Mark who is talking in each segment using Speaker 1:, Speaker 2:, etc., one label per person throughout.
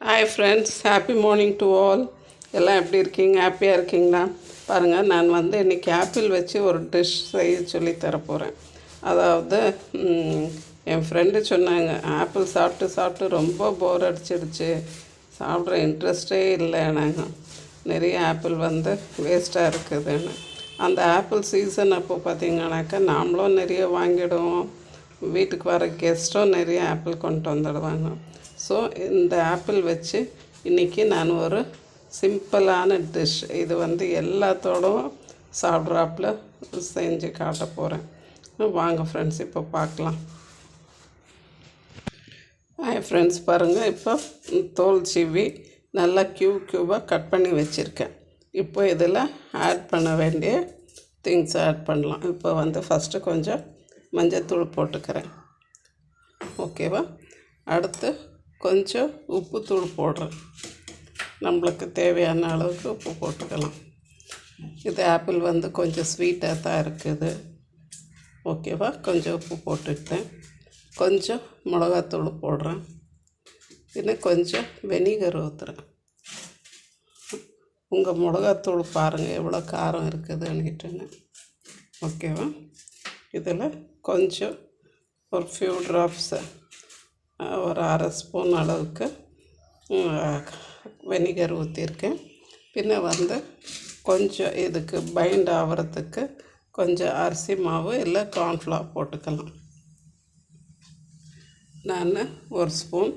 Speaker 1: Hi friends, happy morning to all. எல்லாம் எப்படி இருக்கீங்க? ஹாப்பியாக இருக்கீங்களா? பாருங்கள், நான் இன்றைக்கி ஆப்பிள் வச்சு ஒரு டிஷ் செய்ய சொல்லி தரப்போகிறேன். அதாவது என் ஃப்ரெண்டு சொன்னாங்க, ஆப்பிள் சாப்பிட்டு சாப்பிட்டு ரொம்ப போர் அடிச்சிடுச்சு, சாப்பிட்ற இன்ட்ரெஸ்டே இல்லை, நாங்கள் நிறைய ஆப்பிள் வேஸ்ட்டாக இருக்குதுன்னு. அந்த ஆப்பிள் சீசன் அப்போ பார்த்திங்கனாக்கா நாமளும் நிறைய வாங்கிடுவோம், வீட்டுக்கு வர கெஸ்ட்டும் நிறைய ஆப்பிள் கொண்டு வந்துடுவாங்க. ஸோ இந்த ஆப்பிள் வச்சு இன்றைக்கி நான் ஒரு சிம்பிளான டிஷ், இது எல்லாத்தோடும் சாப்பிட்றாப்புல செஞ்சு காட்ட போகிறேன். வாங்க ஃப்ரெண்ட்ஸ், இப்போ பார்க்கலாம். ஃப்ரெண்ட்ஸ் பாருங்கள், இப்போ தோல் சீவி நல்லா க்யூபாக கட் பண்ணி வச்சுருக்கேன். இப்போ இதில் ஆட் பண்ண வேண்டிய திங்ஸ் ஆட் பண்ணலாம். இப்போ ஃபஸ்ட்டு கொஞ்சம் மஞ்சத்தூள் போட்டுக்கிறேன், ஓகேவா? அடுத்து கொஞ்சம் உப்புத்தூள் போடுறேன், நம்மளுக்கு தேவையான அளவுக்கு உப்பு போட்டுக்கலாம். இது ஆப்பிள் கொஞ்சம் ஸ்வீட்டாக தான் இருக்குது, ஓகேவா? கொஞ்சம் உப்பு போட்டுக்கிட்டேன். கொஞ்சம் மிளகாத்தூள் போடுறேன், இன்னும் கொஞ்சம் வெனிகர் ஊற்றுறேன். உங்கள் மிளகாத்தூள் பாருங்கள் எவ்வளோ காரம் இருக்குதுன்னுட்டுன்னு, ஓகேவா? இதில் கொஞ்சம் ஒரு ஃபியூ ட்ராப்ஸு, ஒரு அரை ஸ்பூன் அளவுக்கு வெனிகர் ஊற்றிருக்கேன். பின்ன கொஞ்சம் இதுக்கு பைண்ட் ஆகிறதுக்கு கொஞ்சம் அரிசி மாவு இல்லை கார்ன்ஃப்ளவர் போட்டுக்கலாம். நான் ஒரு ஸ்பூன்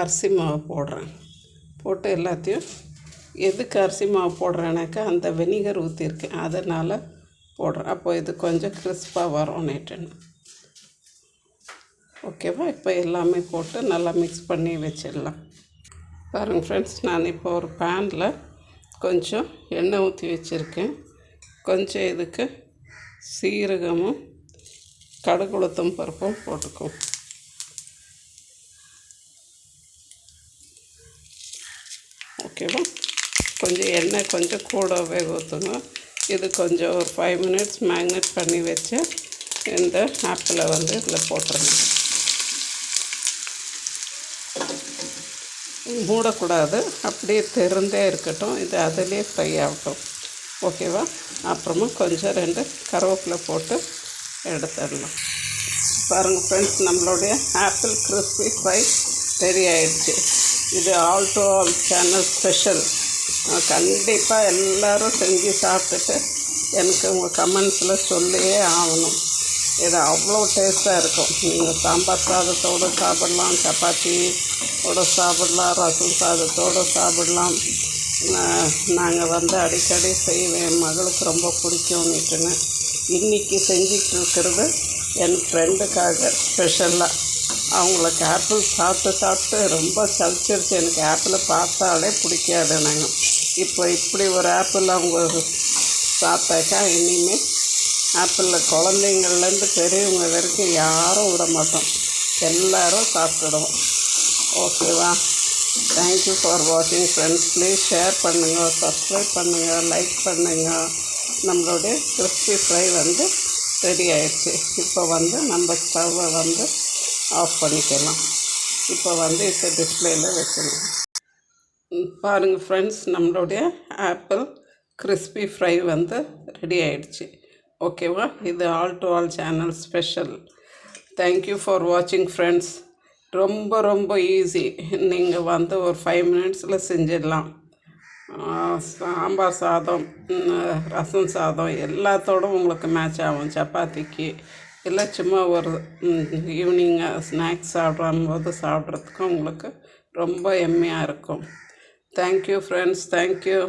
Speaker 1: அரிசி மாவு போடுறேன். போட்டு எல்லாத்தையும், எதுக்கு அரிசி மாவு போடுறேனாக்கா அந்த வெனிகர் ஊற்றிருக்கேன், அதனால் போடுறேன். அப்போ இது கொஞ்சம் கிறிஸ்பாக வரும் நேற்றுன்னு, ஓகேவா? இப்போ எல்லாமே போட்டு நல்லா மிக்ஸ் பண்ணி வச்சிடலாம். பாருங்கள் ஃப்ரெண்ட்ஸ், நான் இப்போ ஒரு பேனில் கொஞ்சம் எண்ணெய் ஊற்றி வச்சுருக்கேன். கொஞ்சம் இதுக்கு சீரகமும் கடுகு உளுத்தம் பருப்பும் போட்டுக்கும். ஓகேவா? கொஞ்சம் எண்ணெய் கொஞ்சம் கூடவே ஊற்றணும். இது கொஞ்சம் ஒரு 5 minutes மேக்னேட் பண்ணி வச்சு இந்த ஆப்பிளை இதில் போட்டுருங்க. மூடக்கூடாது, அப்படியே திறந்தே இருக்கட்டும், இது அதிலே ஃப்ரை ஆகட்டும், ஓகேவா? அப்புறமா கொஞ்சம் 2 கருவேப்பிலை போட்டு எடுத்துடலாம். பாருங்கள் ஃப்ரெண்ட்ஸ், நம்மளுடைய ஆப்பிள் கிறிஸ்பி ஃப்ரை ரெடி ஆகிடுச்சு. இது all to all channel special. கண்டிப்பாக எல்லோரும் செஞ்சு சாப்பிட்டுட்டு எனக்கு உங்கள் கமெண்ட்ஸில் சொல்லியே ஆகணும். இது அவ்வளோ டேஸ்ட்டாக இருக்கும். நீங்கள் சாம்பார் சாதத்தோடு சாப்பிடலாம், சப்பாத்தியோடு சாப்பிடலாம், ரசம் சாதத்தோடு சாப்பிடலாம். நாங்கள் அடிக்கடி செய்வேன், மகளுக்கு ரொம்ப பிடிக்கும்னுட்டுன்னு. இன்றைக்கி செஞ்சுட்டு இருக்கிறது என் ஃப்ரெண்டுக்காக ஸ்பெஷலாக. அவங்களுக்கு ஆப்பிள் சாப்பிட்டு சாப்பிட்டு ரொம்ப சலிச்சிருச்சு, எனக்கு ஆப்பிளை பார்த்தாலே பிடிக்காது. நாங்கள் இப்போ இப்படி ஒரு ஆப்பிள் அவங்க சாப்பிட்டாக்கா இனிமேல் ஆப்பிளில் குழந்தைங்கள்லேருந்து பெரியவங்க வரைக்கும் யாரும் விட மாட்டோம், எல்லோரும் சாப்பிட்டுடுவோம், ஓகேவா? தேங்க்யூ ஃபார் வாட்சிங் ஃப்ரெண்ட்ஸ். ப்ளீஸ் ஷேர் பண்ணுங்கள், சப்ஸ்கிரைப் பண்ணுங்கள், லைக் பண்ணுங்கள். நம்மளுடைய கிறிஸ்பி ஃப்ரை ரெடி ஆயிடுச்சு. இப்போ நம்ம ஸ்டவ்வை ஆஃப் பண்ணிக்கலாம். இப்போ இப்போ டிஸ்பிளேயில் வச்சிடலாம். பாருங்கள் ஃப்ரெண்ட்ஸ், நம்மளுடைய ஆப்பிள் கிறிஸ்பி ஃப்ரை ரெடி ஆயிடுச்சு, ஓகேவா? இது all to all channel special. Thank you for வாட்சிங் ஃப்ரெண்ட்ஸ். ரொம்ப ரொம்ப ஈஸி. நீங்கள் ஒரு 5 minutesல செஞ்சிடலாம். சாம்பார் சாதம், ரசம் சாதம் எல்லாத்தோடும் உங்களுக்கு மேட்ச் ஆகும். சப்பாத்திக்கு இல்லை சும்மா ஒரு ஈவினிங்காக ஸ்நாக்ஸ் சாப்பிட்றதுக்கும் உங்களுக்கு ரொம்ப எம்மையாக இருக்கும். Thank you friends, thank you.